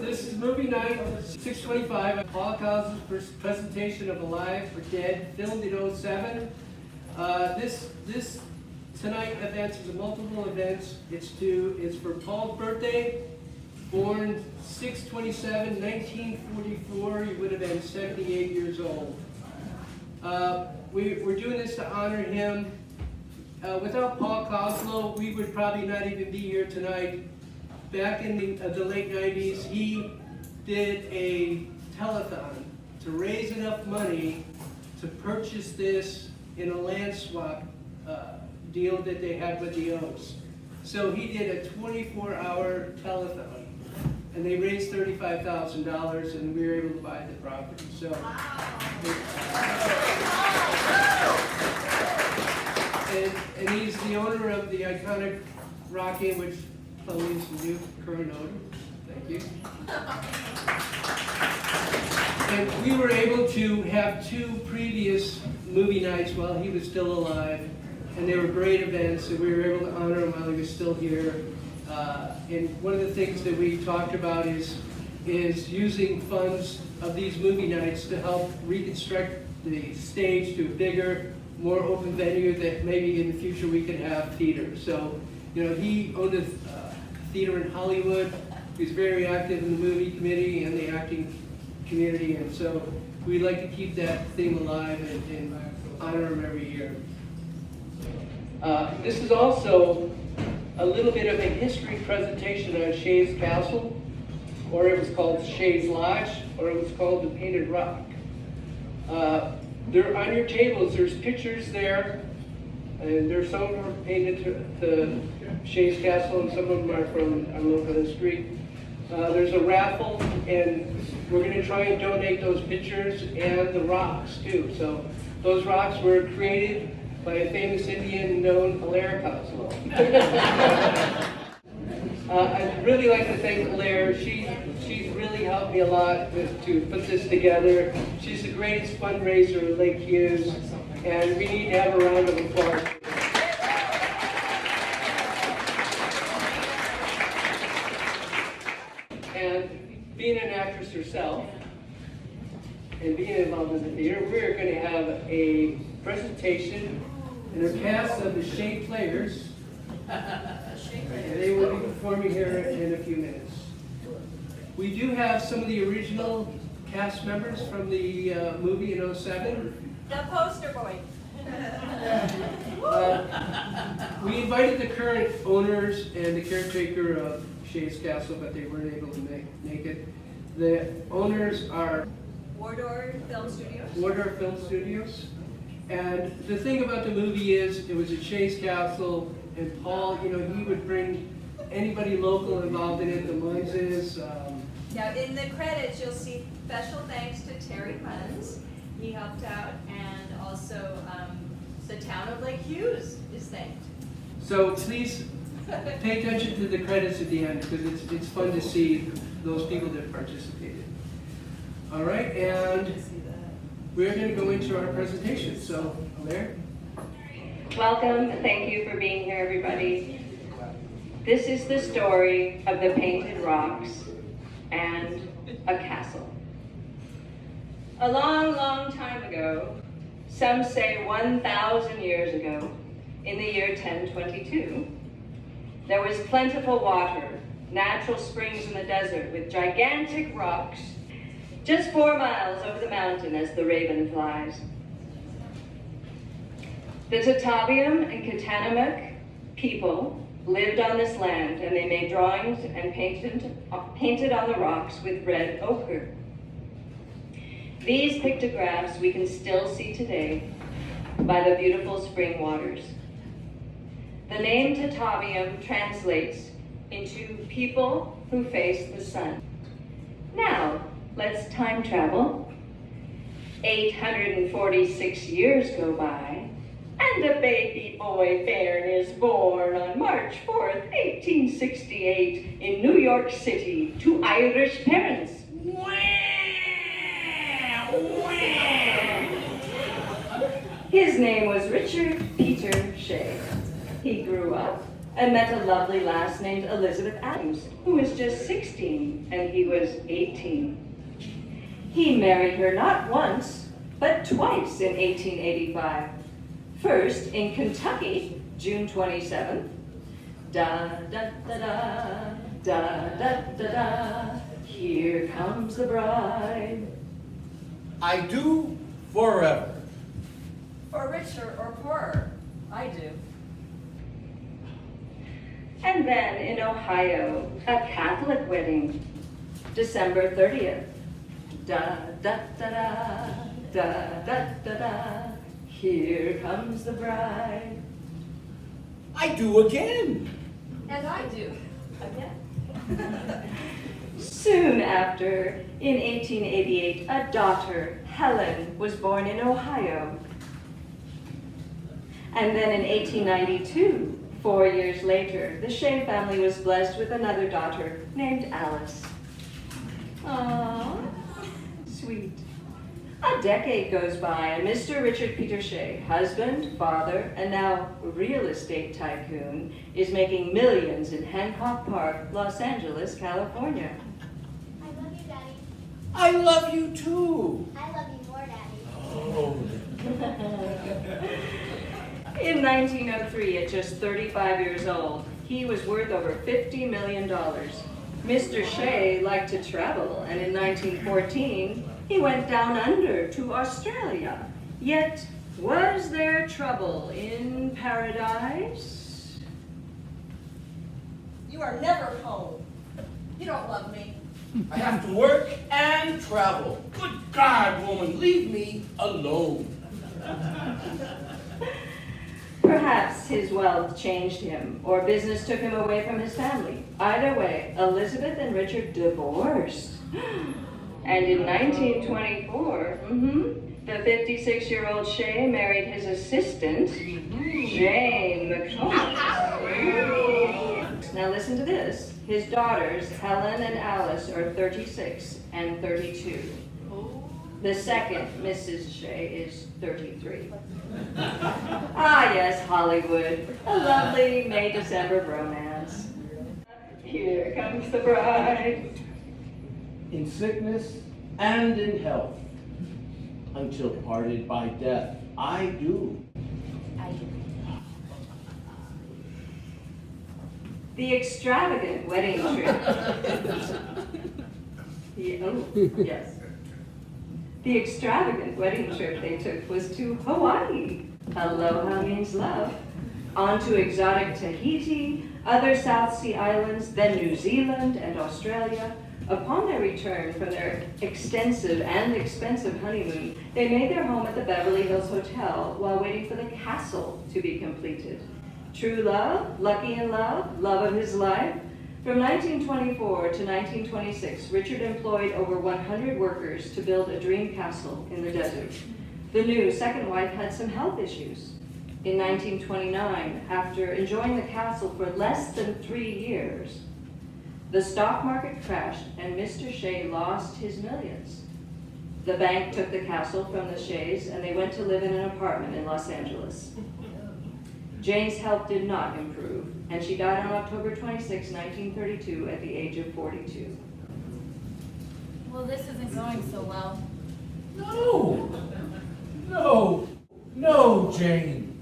This is movie night 625. Paul Koslo's presentation of Alive for Dead, filmed in '07. This tonight event is a multiple events. It's for Paul's birthday, born 6/27/1944. He would have been 78 years old. We're doing this to honor him. Without Paul Koslo, we would probably not even be here tonight. Back in the late 90s, he did a telethon to raise enough money to purchase this in a land swap deal that they had with the Oaks. So he did a 24-hour telethon, and they raised $35,000, and we were able to buy the property. So, and he's the owner of the iconic Rock Inn, which Chloe is the new current owner. Thank you. And we were able to have 2 previous movie nights while he was still alive, and they were great events, and we were able to honor him while he was still here. And one of the things that we talked about is using funds of these movie nights to help reconstruct the stage to a bigger, more open venue that maybe in the future we could have theater. So, you know, he owned a theater in Hollywood. He's very active in the movie committee and the acting community, and so we like to keep that thing alive and honor him every year. This is also a little bit of a history presentation on Shea's Castle, or it was called Shea's Lodge, or it was called the Painted Rock. There on your tables, there's pictures there, and there's some of them are painted to Shea's Castle, and some of them are from our local history. There's a raffle, and we're going to try and donate those pictures and the rocks too. So those rocks were created by a famous Indian known Allaire Koslo. I'd really like to thank Allaire. She's really helped me a lot to put this together. She's the greatest fundraiser at Lake Hughes, and we need to have a round of applause. And being an actress herself, and being involved in the theater, we're going to have a presentation and a cast of the Shea players. And they will be performing here in a few minutes. We do have some of the original cast members from the movie in '07. The poster boy. We invited the current owners and the caretaker of Shea's Castle, but they weren't able to make it. The owners are Wardor Film Studios. Wardor Film Studios. And the thing about the movie is, it was at Shea's Castle, and Paul, you know, he would bring anybody local involved in it, the Moises. Now, in the credits, you'll see special thanks to Terry Munns. He helped out, and also the town of Lake Hughes is thanked. So please pay attention to the credits at the end, because it's fun to see those people that participated. All right, and we're going to go into our presentation. So, Allaire. Welcome, thank you for being here, everybody. This is the story of the painted rocks and a castle. A long, long time ago, some say 1,000 years ago, in the year 1022, there was plentiful water, natural springs in the desert with gigantic rocks, just 4 miles over the mountain as the raven flies. The Tataviam and Katanamuk people lived on this land, and they made drawings and painted on the rocks with red ochre. These pictographs we can still see today by the beautiful spring waters. The name Tataviam translates into people who face the sun. Now, let's time travel. 846 years go by, and a baby boy Bairn is born on March 4th, 1868 in New York City to Irish parents. His name was Richard Peter Shea. He grew up and met a lovely lass named Elizabeth Adams, who was just 16 and he was 18. He married her not once, but twice in 1885. First in Kentucky, June 27th. Da da da da, da da da da, here comes the bride. I do forever. For richer or poorer, I do. And then in Ohio, a Catholic wedding, December 30th. Da da da da, da da da da, here comes the bride. I do again. And I do, again. Soon after, in 1888, a daughter, Helen, was born in Ohio. And then in 1892, 4 years later, the Shea family was blessed with another daughter named Alice. Aww, sweet. A decade goes by and Mr. Richard Peter Shea, husband, father, and now real estate tycoon, is making millions in Hancock Park, Los Angeles, California. I love you, Daddy. I love you too. I love you more, Daddy. Oh. In 1903, at just 35 years old, he was worth over $50 million. Mr. Shea liked to travel, and in 1914, he went down under to Australia. Yet, was there trouble in paradise? You are never home. You don't love me. I have to work and travel. Good God, woman, leave me alone. Perhaps his wealth changed him, or business took him away from his family. Either way, Elizabeth and Richard divorced. And in 1924, the 56-year-old Shea married his assistant, Jane McComas. Now listen to this. His daughters, Helen and Alice, are 36 and 32. The second, Mrs. Shea, is 33. Ah, yes, Hollywood. A lovely May-December romance. Here comes the bride. In sickness and in health, until parted by death, I do. The extravagant wedding trip. Yes. The extravagant wedding trip they took was to Hawaii. Aloha means love. On to exotic Tahiti, other South Sea islands, then New Zealand and Australia. Upon their return from their extensive and expensive honeymoon, they made their home at the Beverly Hills Hotel while waiting for the castle to be completed. True love, lucky in love, love of his life. From 1924 to 1926, Richard employed over 100 workers to build a dream castle in the desert. The new second wife had some health issues. In 1929, after enjoying the castle for less than 3 years, the stock market crashed and Mr. Shea lost his millions. The bank took the castle from the Sheas and they went to live in an apartment in Los Angeles. Jane's health did not improve, and she died on October 26, 1932, at the age of 42. Well, this isn't going so well. No, Jane.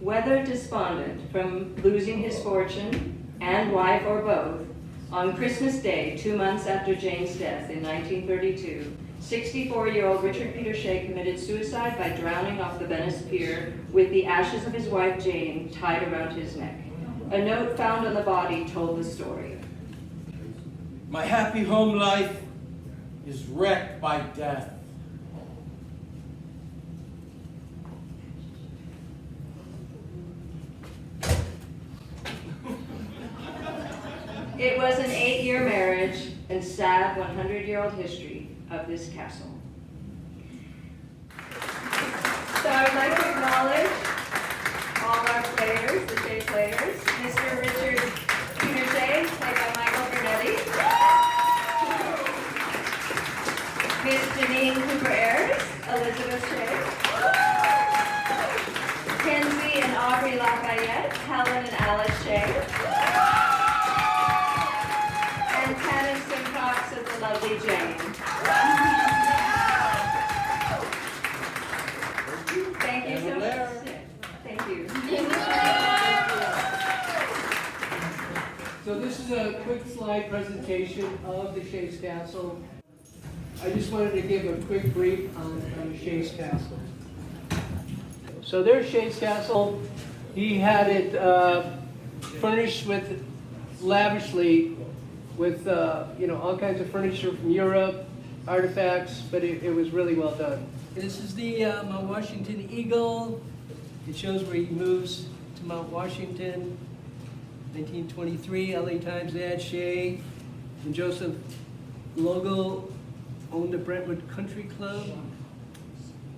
Whether despondent from losing his fortune and wife or both, on Christmas Day, 2 months after Jane's death in 1932, 64-year-old Richard Peter Shea committed suicide by drowning off the Venice Pier with the ashes of his wife Jane tied around his neck. A note found on the body told the story. My happy home life is wrecked by death. It was an 8-year marriage and sad 100-year-old history of this castle. So I would like to acknowledge all our players, the Shea players, Mr. Richard Peter Shea, played by Michael Bernetti, Miss Janine Cooper-Ayers, Elizabeth Shea, Kenzie and Aubrey Lafayette, So this is a quick slide presentation of the Shea's Castle. I just wanted to give a quick brief on Shea's Castle. So there's Shea's Castle. He had it furnished with lavishly with all kinds of furniture from Europe, artifacts, but it was really well done. This is the Mount Washington Eagle. It shows where he moves to Mount Washington. 1923, LA Times ad, Shea and Joseph Logo owned the Brentwood Country Club.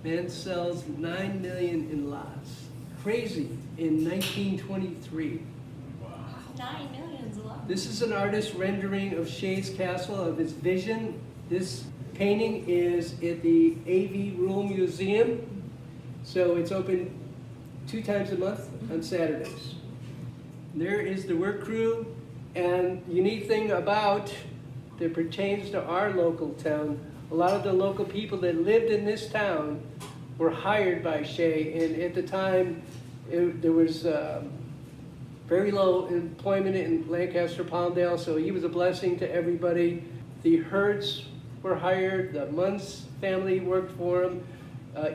Man sells 9 million in lots. Crazy, in 1923. 9 million's a lot. This is an artist's rendering of Shea's Castle, of his vision. This painting is at the AV Rule Museum. So it's open 2 times a month on Saturdays. There is the work crew, and the unique thing about that pertains to our local town, a lot of the local people that lived in this town were hired by Shea, and at the time there was very low employment in Lancaster, Palmdale, so he was a blessing to everybody. The Hertz were hired, the Muntz family worked for him.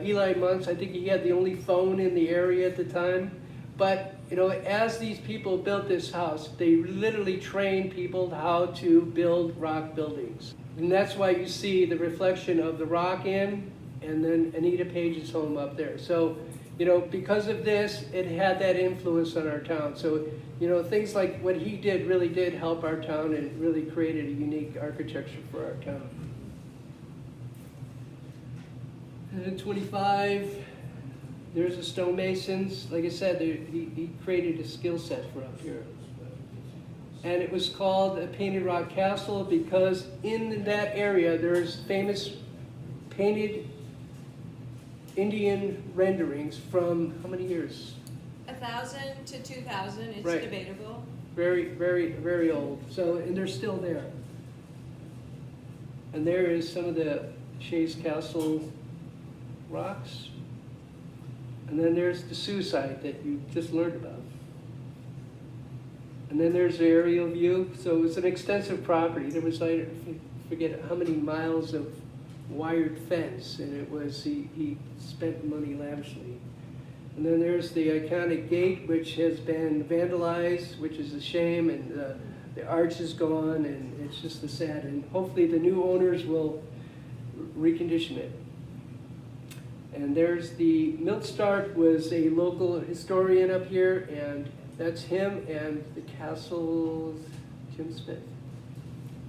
Eli Muntz, I think he had the only phone in the area at the time. But as these people built this house, they literally trained people how to build rock buildings. And that's why you see the reflection of the Rock Inn and then Anita Page's home up there. So, because of this, it had that influence on our town. So, things like what he did really did help our town and really created a unique architecture for our town. And in 25, there's the stonemasons. Like I said, he created a skill set for up here. And it was called a Painted Rock Castle because in that area there's famous painted Indian renderings from how many years? 1,000 to 2,000, it's Right. debatable. Very, very, very old. So, and they're still there. And there is some of the Shea's Castle rocks. And then there's the suicide that you just learned about. And then there's the aerial view. So it was an extensive property. There was, I forget how many miles of wired fence, and it was, he spent money lavishly. And then there's the iconic gate, which has been vandalized, which is a shame, and the arch is gone, and it's just a sad. And hopefully the new owners will recondition it. And there's the Milt Stark was a local historian up here, and that's him and the castle, Jim Smith.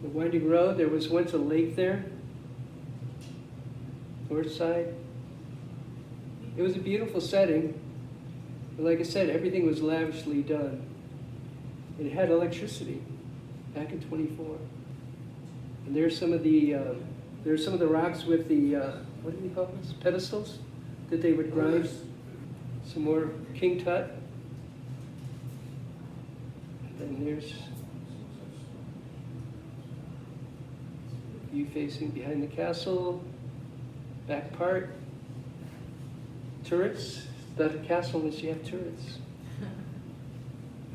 The winding road, there was once a lake there, north side. It was a beautiful setting, but like I said, everything was lavishly done. It had electricity back in 24. And there's some of the rocks with the, what do we call this? Pedestals that they would grind. Some more King Tut. And then there's view facing behind the castle, back part. Turrets. It's not a castle unless you have turrets.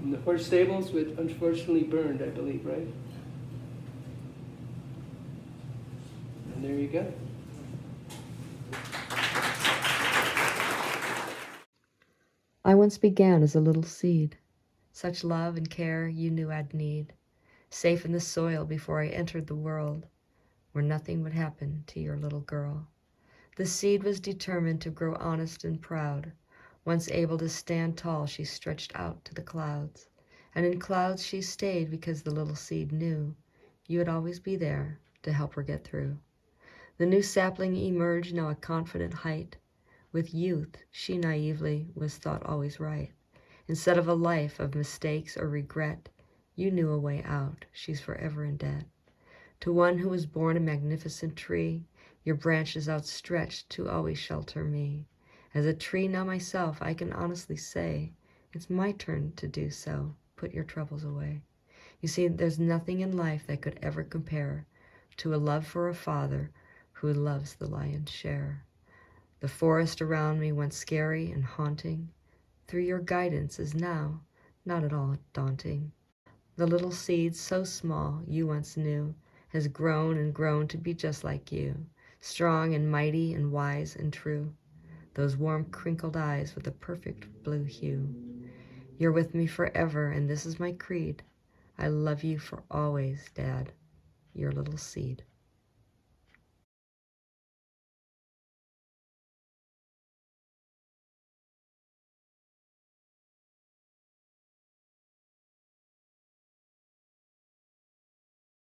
And the horse stables, which unfortunately burned, I believe, right? And there you go. I once began as a little seed. Such love and care you knew I'd need. Safe in the soil before I entered the world, where nothing would happen to your little girl. The seed was determined to grow honest and proud. Once able to stand tall, she stretched out to the clouds. And in clouds she stayed because the little seed knew you would always be there to help her get through. The new sapling emerged, now a confident height. With youth, she naively was thought always right. Instead of a life of mistakes or regret, you knew a way out. She's forever in debt. To one who was born a magnificent tree, your branches outstretched to always shelter me. As a tree now myself, I can honestly say, it's my turn to do so. Put your troubles away. You see, there's nothing in life that could ever compare to a love for a father who loves the lion's share. The forest around me, once scary and haunting, through your guidance is now not at all daunting. The little seed so small you once knew has grown and grown to be just like you, strong and mighty and wise and true. Those warm crinkled eyes with a perfect blue hue. You're with me forever, and this is my creed. I love you for always, Dad, your little seed.